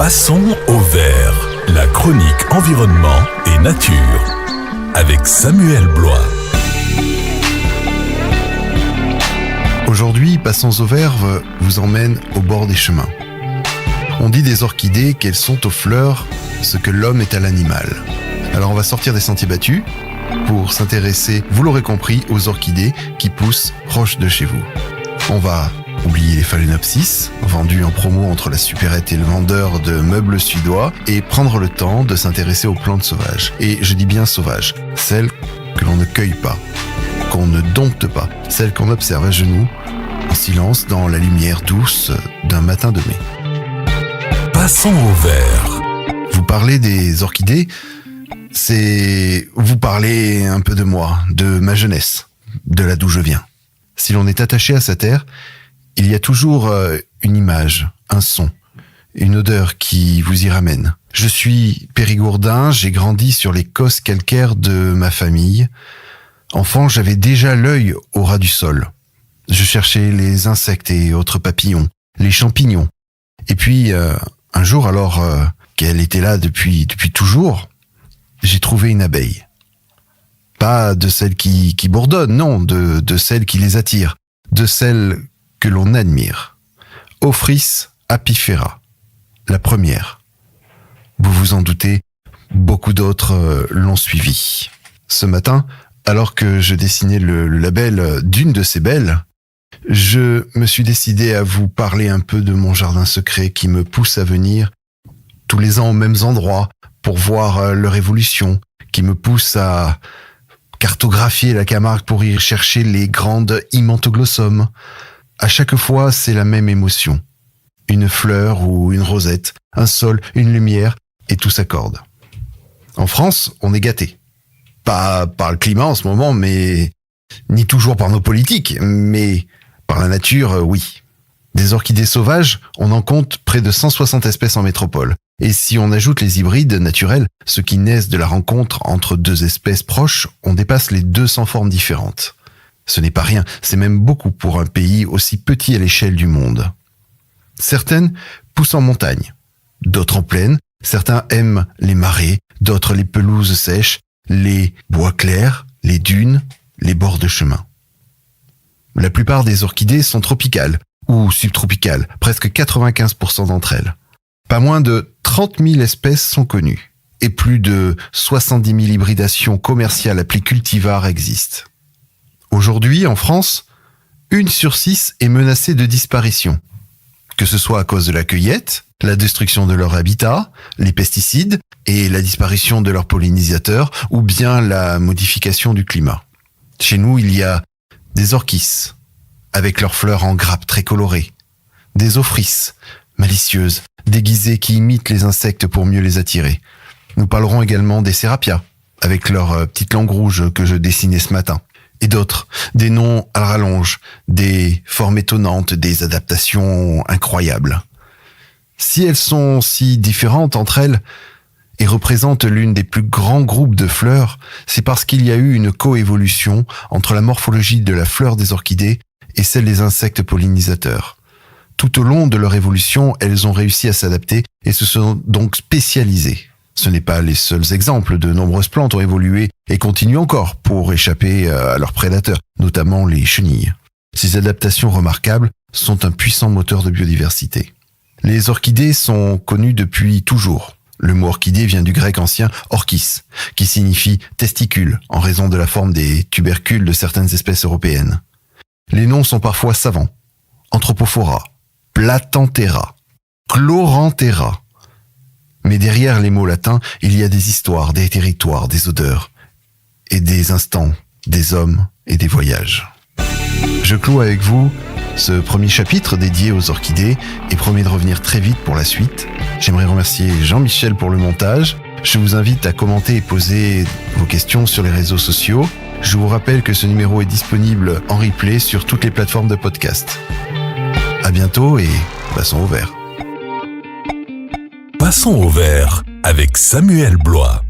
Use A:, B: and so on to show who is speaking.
A: Passons au vert, la chronique environnement et nature, avec Samuel Blois.
B: Aujourd'hui, Passons au vert vous emmène au bord des chemins. On dit des orchidées qu'elles sont aux fleurs ce que l'homme est à l'animal. Alors on va sortir des sentiers battus pour s'intéresser, vous l'aurez compris, aux orchidées qui poussent proche de chez vous. On va oublier les phalaenopsis, vendus en promo entre la supérette et le vendeur de meubles suédois, et prendre le temps de s'intéresser aux plantes sauvages. Et je dis bien sauvages, celles que l'on ne cueille pas, qu'on ne dompte pas, celles qu'on observe à genoux, en silence, dans la lumière douce d'un matin de mai.
A: Passons au vert.
B: Vous parlez des orchidées, c'est vous parler un peu de moi, de ma jeunesse, de là d'où je viens. Si l'on est attaché à sa terre, il y a toujours une image, un son, une odeur qui vous y ramène. Je suis périgourdin, j'ai grandi sur les cosses calcaires de ma famille. Enfant, j'avais déjà l'œil au ras du sol. Je cherchais les insectes et autres papillons, les champignons. Et puis, un jour, alors qu'elle était là depuis toujours, j'ai trouvé une abeille. Pas de celle qui bourdonne, non, de celle qui les attire, de celle que l'on admire. Ophrys apifera, la première. Vous vous en doutez, beaucoup d'autres l'ont suivi. Ce matin, alors que je dessinais le label d'une de ces belles, je me suis décidé à vous parler un peu de mon jardin secret qui me pousse à venir tous les ans aux mêmes endroits pour voir leur évolution, qui me pousse à cartographier la Camargue pour y chercher les grandes Himantoglossum. À chaque fois, c'est la même émotion. Une fleur ou une rosette, un sol, une lumière, et tout s'accorde. En France, on est gâté. Pas par le climat en ce moment, mais ni toujours par nos politiques, mais par la nature, oui. Des orchidées sauvages, on en compte près de 160 espèces en métropole. Et si on ajoute les hybrides naturels, ceux qui naissent de la rencontre entre deux espèces proches, on dépasse les 200 formes différentes. Ce n'est pas rien, c'est même beaucoup pour un pays aussi petit à l'échelle du monde. Certaines poussent en montagne, d'autres en plaine, certains aiment les marais, d'autres les pelouses sèches, les bois clairs, les dunes, les bords de chemin. La plupart des orchidées sont tropicales ou subtropicales, presque 95% d'entre elles. Pas moins de 30 000 espèces sont connues et plus de 70 000 hybridations commerciales appelées cultivars existent. Aujourd'hui, en France, 1 sur 6 est menacée de disparition, que ce soit à cause de la cueillette, la destruction de leur habitat, les pesticides et la disparition de leurs pollinisateurs ou bien la modification du climat. Chez nous, il y a des orchis, avec leurs fleurs en grappes très colorées, des ophrys, malicieuses, déguisées qui imitent les insectes pour mieux les attirer. Nous parlerons également des sérapias, avec leurs petites langues rouges que je dessinais ce matin. Et d'autres, des noms à rallonge, des formes étonnantes, des adaptations incroyables. Si elles sont si différentes entre elles et représentent l'une des plus grands groupes de fleurs, c'est parce qu'il y a eu une coévolution entre la morphologie de la fleur des orchidées et celle des insectes pollinisateurs. Tout au long de leur évolution, elles ont réussi à s'adapter et se sont donc spécialisées. Ce n'est pas les seuls exemples, de nombreuses plantes ont évolué et continuent encore pour échapper à leurs prédateurs, notamment les chenilles. Ces adaptations remarquables sont un puissant moteur de biodiversité. Les orchidées sont connues depuis toujours. Le mot orchidée vient du grec ancien orchis, qui signifie testicule, en raison de la forme des tubercules de certaines espèces européennes. Les noms sont parfois savants. Anthropophora, Platanthera, Chloranthera. Mais derrière les mots latins, il y a des histoires, des territoires, des odeurs, et des instants, des hommes et des voyages. Je clôt avec vous ce premier chapitre dédié aux orchidées et promets de revenir très vite pour la suite. J'aimerais remercier Jean-Michel pour le montage. Je vous invite à commenter et poser vos questions sur les réseaux sociaux. Je vous rappelle que ce numéro est disponible en replay sur toutes les plateformes de podcast. À bientôt et passons au vert.
A: Passons au vert avec Samuel Blois.